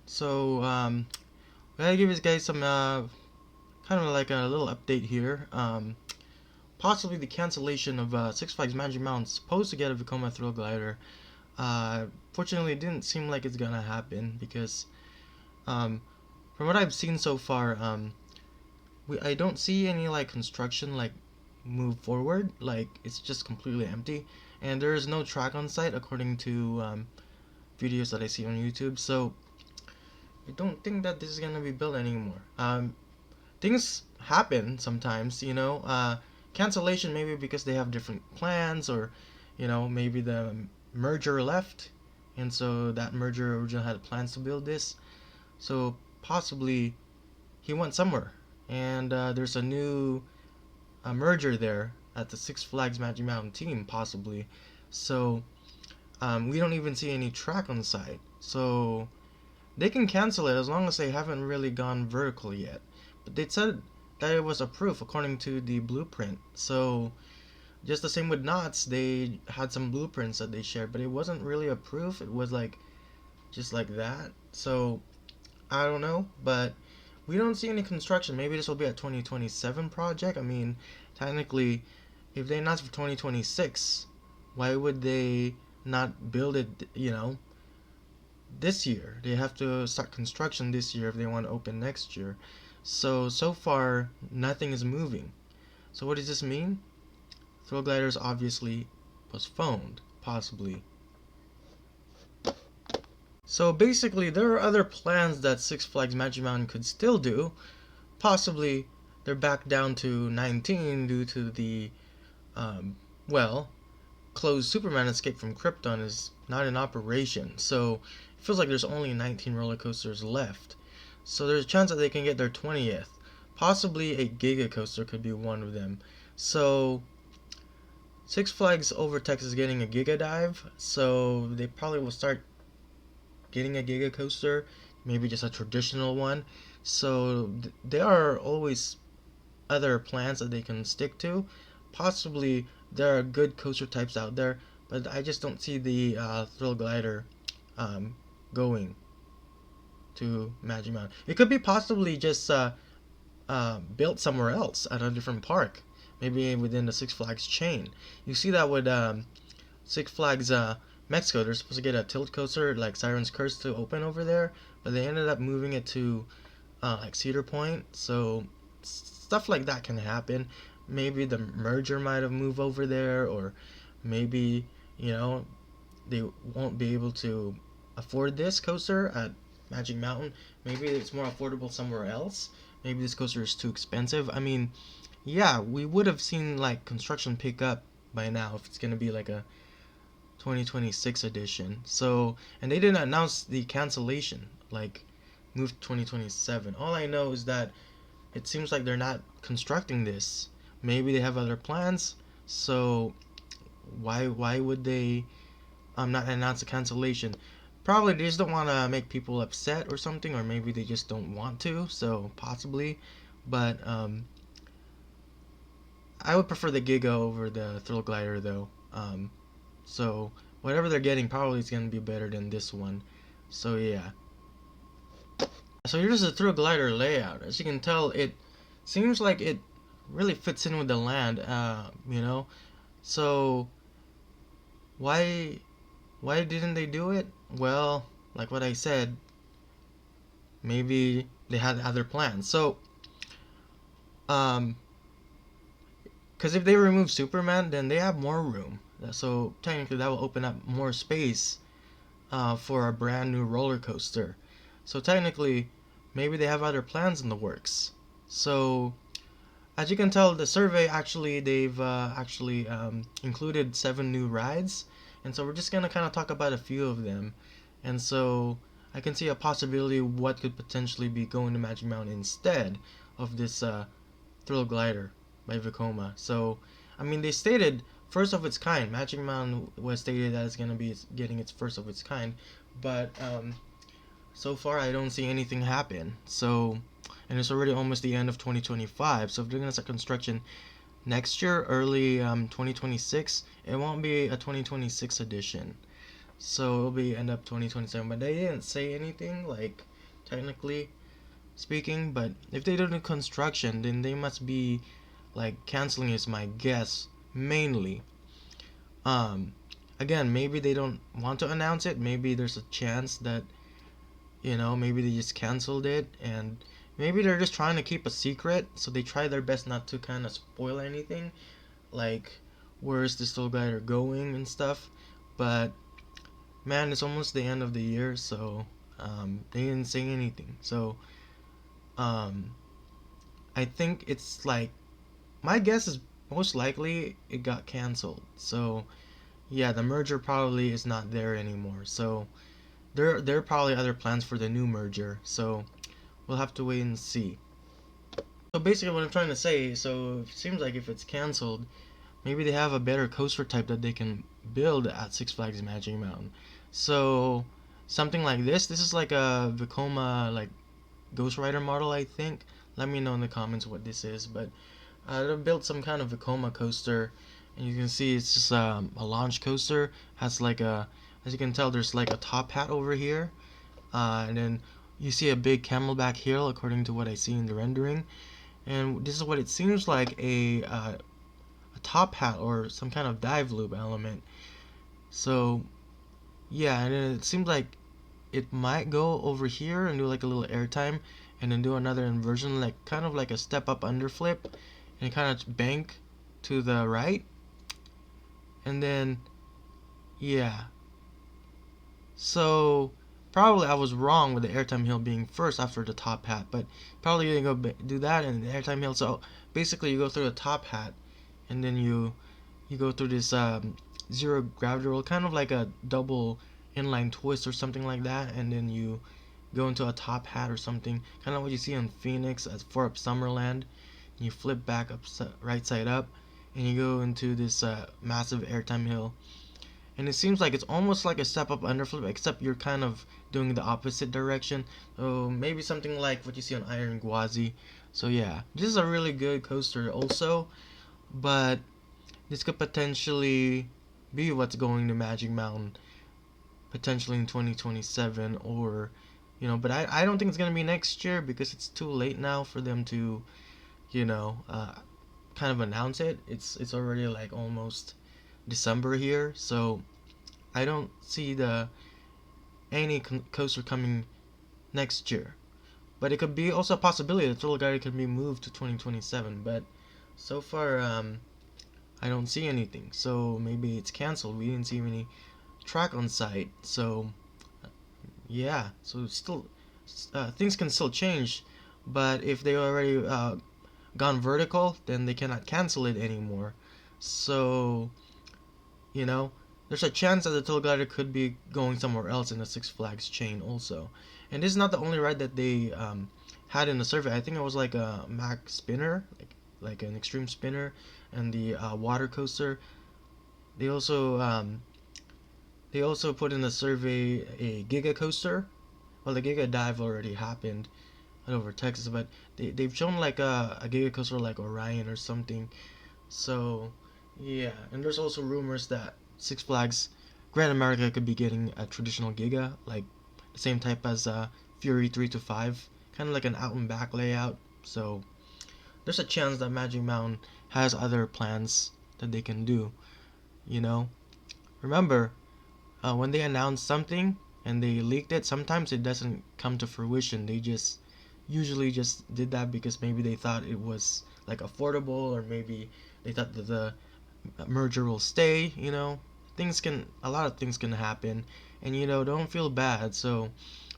So I gotta give you guys some kind of like a little update here. Possibly the cancellation of Six Flags Magic Mountain supposed to get a Vekoma Thrill Glider. Fortunately, it didn't seem like it's gonna happen because um, from what I've seen so far, I don't see any like construction like move forward. Like it's just completely empty, and there is no track on site according to videos that I see on YouTube. So I don't think that this is gonna be built anymore. Things happen sometimes, cancellation maybe because they have different plans, or maybe the merger left, and so that merger originally had plans to build this. So possibly he went somewhere, and there's a new merger there at the Six Flags Magic Mountain team, possibly. So we don't even see any track on the side. So they can cancel it as long as they haven't really gone vertical yet. But they said that it was approved according to the blueprint. So just the same with knots, they had some blueprints that they shared, but it wasn't really approved. It was like just like that. So I don't know, but we don't see any construction. Maybe this will be a 2027 project. I mean, technically, if they announced for 2026, why would they not build it, this year? They have to start construction this year if they want to open next year. So far, nothing is moving. So what does this mean? Thrill Gliders obviously postponed, possibly. So basically, there are other plans that Six Flags Magic Mountain could still do. Possibly, they're back down to 19 due to the, um, well, closed Superman Escape from Krypton is not in operation. So it feels like there's only 19 roller coasters left. So there's a chance that they can get their 20th. Possibly a Giga coaster could be one of them. So Six Flags over Texas is getting a Giga dive. So they probably will start getting a Giga coaster, maybe just a traditional one. So there are always other plans that they can stick to. Possibly there are good coaster types out there, but I just don't see the Thrill Glider um, going to Magic Mountain. It could be possibly just built somewhere else at a different park, maybe within the Six Flags chain. You see that with Six Flags Mexico. They're supposed to get a tilt coaster like Siren's Curse to open over there, but they ended up moving it to like Cedar Point. So stuff like that can happen. Maybe the merger might have moved over there, or maybe they won't be able to afford this coaster at Magic Mountain. Maybe it's more affordable somewhere else. Maybe this coaster is too expensive. I mean, yeah, we would have seen like construction pick up by now if it's gonna be like a 2026 edition. So, and they didn't announce the cancellation, like move to 2027. All I know is that it seems like they're not constructing this. Maybe they have other plans. So why would they not announce a cancellation? Probably they just don't want to make people upset or something, or maybe they just don't want to. So possibly, but I would prefer the Giga over the Thrill Glider though. So whatever they're getting probably is gonna be better than this one. So yeah. So here's the Thrill Glider layout. As you can tell, it seems like it really fits in with the land. So why didn't they do it? Well, like what I said, maybe they had other plans. So um, because if they remove Superman, then they have more room. So technically, that will open up more space for a brand new roller coaster. So technically, maybe they have other plans in the works. So as you can tell, the survey actually they've actually included 7 new rides, and so we're just gonna kind of talk about a few of them. And so I can see a possibility of what could potentially be going to Magic Mountain instead of this Thrill Glider by Vekoma. So I mean, they stated first of its kind. Magic Mountain was stated that it's gonna be getting its first of its kind, but so far I don't see anything happen. So, and it's already almost the end of 2025. So if they're gonna start construction next year, early 2026, it won't be a 2026 edition. so it'll be end up 2027. But they didn't say anything, like technically speaking. But if they don't do construction, then they must be like canceling, is my guess, mainly. Um, Again, maybe they don't want to announce it. Maybe there's a chance that, maybe they just canceled it, and maybe they're just trying to keep a secret. So they try their best not to kind of spoil anything, like where's the Thrill Glider going and stuff. But man, it's almost the end of the year, so they didn't say anything. So um, I think it's like, my guess is most likely it got canceled. So yeah, the merger probably is not there anymore. So there are probably other plans for the new merger. So we'll have to wait and see. So basically, what I'm trying to say, so it seems like if it's canceled, maybe they have a better coaster type that they can build at Six Flags Magic Mountain. So something like this. This is like a Vekoma like Ghost Rider model, I think. Let me know in the comments what this is. But they built some kind of Vekoma coaster, and you can see it's just a launch coaster. Has like a, as you can tell, there's like a top hat over here, and then you see a big camelback heel according to what I see in the rendering. And this is what it seems like, a top hat or some kind of dive loop element. So yeah, and then it seems like it might go over here and do like a little airtime, and then do another inversion, like kind of like a step up underflip, and kind of bank to the right, and then yeah. So probably I was wrong with the airtime hill being first after the top hat, but probably you go do that and the airtime hill. So basically, you go through the top hat, and then you go through this zero gravity roll, kind of like a double inline twist or something like that, and then you go into a top hat or something, kind of what you see on Phoenix at 4-Up Summerland. You flip back up right side up, and you go into this massive airtime hill. And it seems like it's almost like a step up underflip, except you're kind of doing the opposite direction. So maybe something like what you see on Iron Gwazi. So yeah, this is a really good coaster also, but this could potentially be what's going to Magic Mountain potentially in 2027, or but I don't think it's gonna be next year because it's too late now for them to you know uh, kind of announce it. It's already like almost December here, so I don't see the any coaster coming next year. But it could be also a possibility that Thrill Glider could be moved to 2027. But so far, I don't see anything. So maybe it's canceled. We didn't see any track on site. So yeah, so still things can still change. But if they already gone vertical, then they cannot cancel it anymore. So you know, there's a chance that the Thrill Glider could be going somewhere else in the Six Flags chain also. And this is not the only ride that they had in the survey. I think it was like a Mac spinner, like an extreme spinner, and the water coaster. They also put in the survey a Giga coaster. Well, the Giga dive already happened over Texas, but they've shown like a Giga coaster like Orion or something. So yeah, and there's also rumors that Six Flags Grand America could be getting a traditional Giga, like the same type as Fury 3 to 5, kind of like an out and back layout. So there's a chance that Magic Mountain has other plans that they can do. You know, remember when they announce something and they leaked it, sometimes it doesn't come to fruition. They just usually just did that because maybe they thought it was like affordable, or maybe they thought that the merger will stay. A lot of things can happen, and don't feel bad. So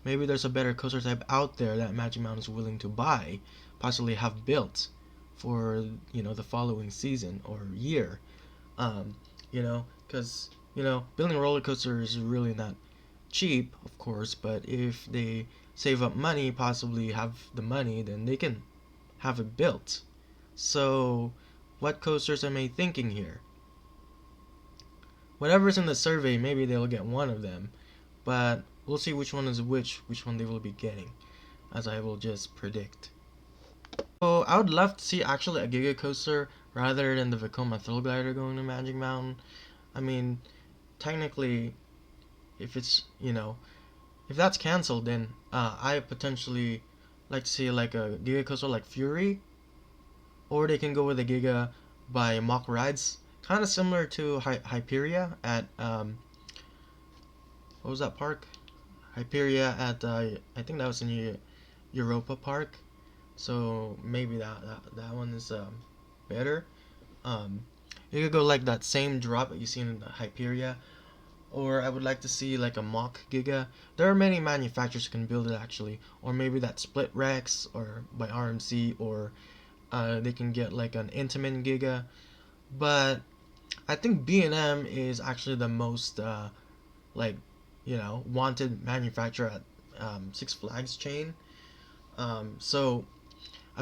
maybe there's a better coaster type out there that Magic Mountain is willing to buy, possibly have built for the following season or year. Because building a roller coaster is really not cheap, of course, but if they save up money, possibly have the money, then they can have it built. So what coasters am I thinking here? Whatever's in the survey, maybe they'll get one of them, but we'll see which one is which one they will be getting, as I will just predict. So I would love to see actually a Giga coaster rather than the Vekoma Thrill Glider going to Magic Mountain. I mean, technically, if it's, if that's canceled, then I potentially like to see like a Giga coaster like Fury, or they can go with a Giga by Mock Rides, kind of similar to Hyperia at what was that park? Hyperia at I think that was in Europa Park. So maybe that one is better. Um, you could go like that same drop that you see in Hyperia, or I would like to see like a mock Giga. There are many manufacturers who can build it actually, or maybe that Split Rex or by RMC, or they can get like an Intamin Giga. But I think B&M is actually the most like wanted manufacturer at Six Flags chain. So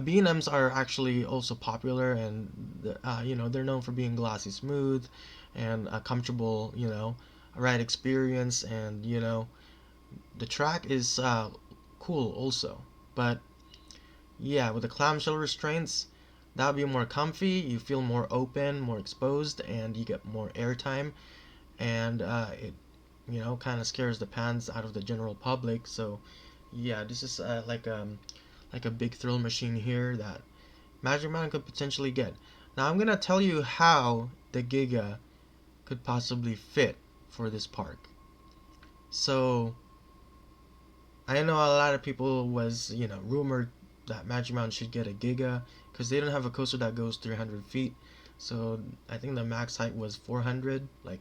B&Ms are actually also popular, and they're known for being glossy smooth and a comfortable ride experience, and the track is cool also. But yeah, with the clamshell restraints, that would be more comfy. You feel more open, more exposed, and you get more airtime, and it kind of scares the pants out of the general public. So yeah, this is like a big thrill machine here that Magic Mountain could potentially get. Now I'm gonna tell you how the Giga could possibly fit for this park. So I know a lot of people was rumored that Magic Mountain should get a Giga because they don't have a coaster that goes 300 feet. So I think the max height was 400, like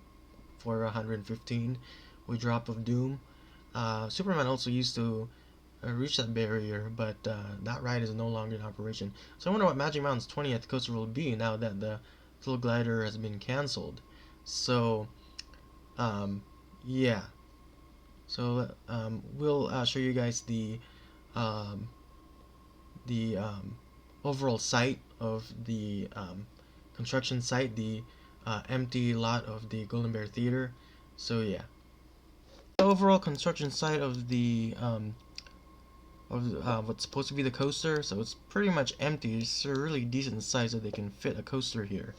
415 with Drop of Doom. Superman also used to reach that barrier, but that ride is no longer in operation. So I wonder what Magic Mountain's 20th coaster will be now that the Thrill Glider has been canceled. So, um, yeah. So we'll show you guys um, the overall site of the construction site, the empty lot of the Golden Bear Theater. So yeah, the overall construction site of the what's supposed to be the coaster. So it's pretty much empty. It's a really decent size that they can fit a coaster here.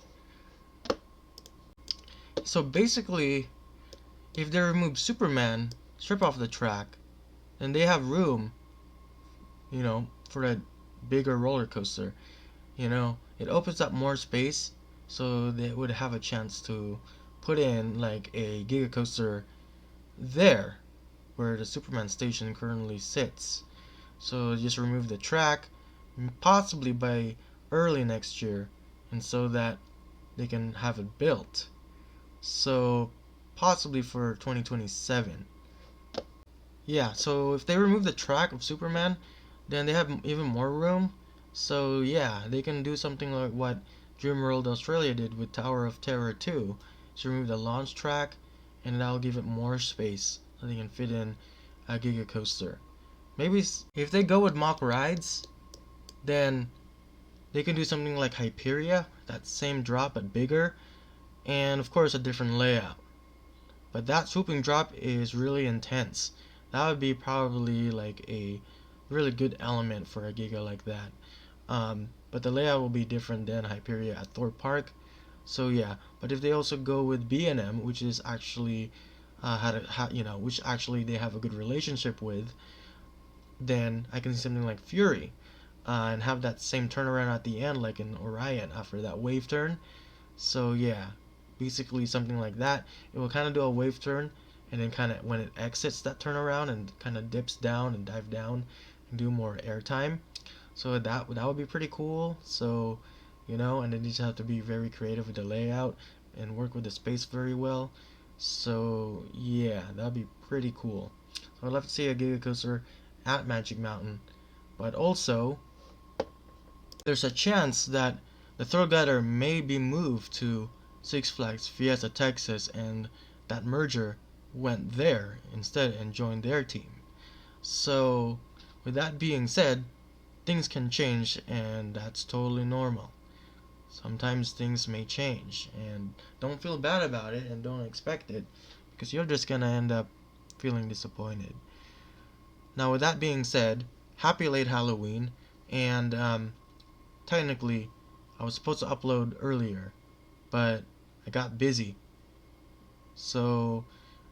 So basically, if they remove Superman, strip off the track, then they have room, for a bigger roller coaster. It opens up more space, so they would have a chance to put in like a Giga coaster there, where the Superman station currently sits. So just remove the track, possibly by early next year, and so that they can have it built. So possibly for 2027. Yeah, so if they remove the track of Superman, then they have even more room. So yeah, they can do something like what Dreamworld Australia did with Tower of Terror 2. So remove the launch track, and that'll give it more space so they can fit in a Giga coaster. Maybe if they go with mock rides, then they can do something like Hyperia, that same drop but bigger, and of course a different layout. But that swooping drop is really intense. That would be probably like a really good element for a Giga like that. But the layout will be different than Hyperia at Thorpe Park. So yeah, but if they also go with B&M, which is actually which actually they have a good relationship with, then I can see something like Fury, and have that same turnaround at the end, like in Orion after that wave turn. So yeah, basically something like that. It will kind of do a wave turn, and then kind of when it exits that turnaround and kind of dips down and dive down and do more airtime. So that would be pretty cool. So and then you just have to be very creative with the layout and work with the space very well. So yeah, that'd be pretty cool. So I'd love to see a Giga Coaster at Magic Mountain, but also there's a chance that the Thrill Glider may be moved to Six Flags Fiesta Texas, and that merger went there instead and joined their team. So with that being said, things can change, and that's totally normal. Sometimes things may change, and don't feel bad about it and don't expect it, because you're just gonna end up feeling disappointed. Now, with that being said, happy late Halloween, and technically, I was supposed to upload earlier, but I got busy. So,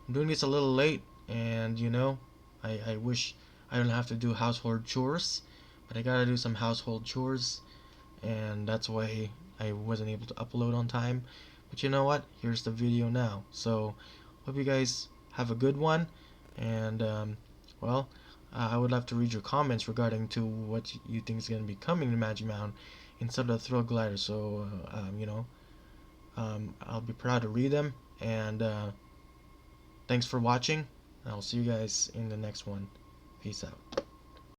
I'm doing this a little late, and you know, I wish I don't have to do household chores, but I gotta do some household chores, and that's why I wasn't able to upload on time. But you know what? Here's the video now. So, hope you guys have a good one, and well, I would love to read your comments regarding to what you think is going to be coming to Magic Mountain instead of the Thrill Glider. So, you know, I'll be proud to read them, and thanks for watching. I'll see you guys in the next one. Peace out.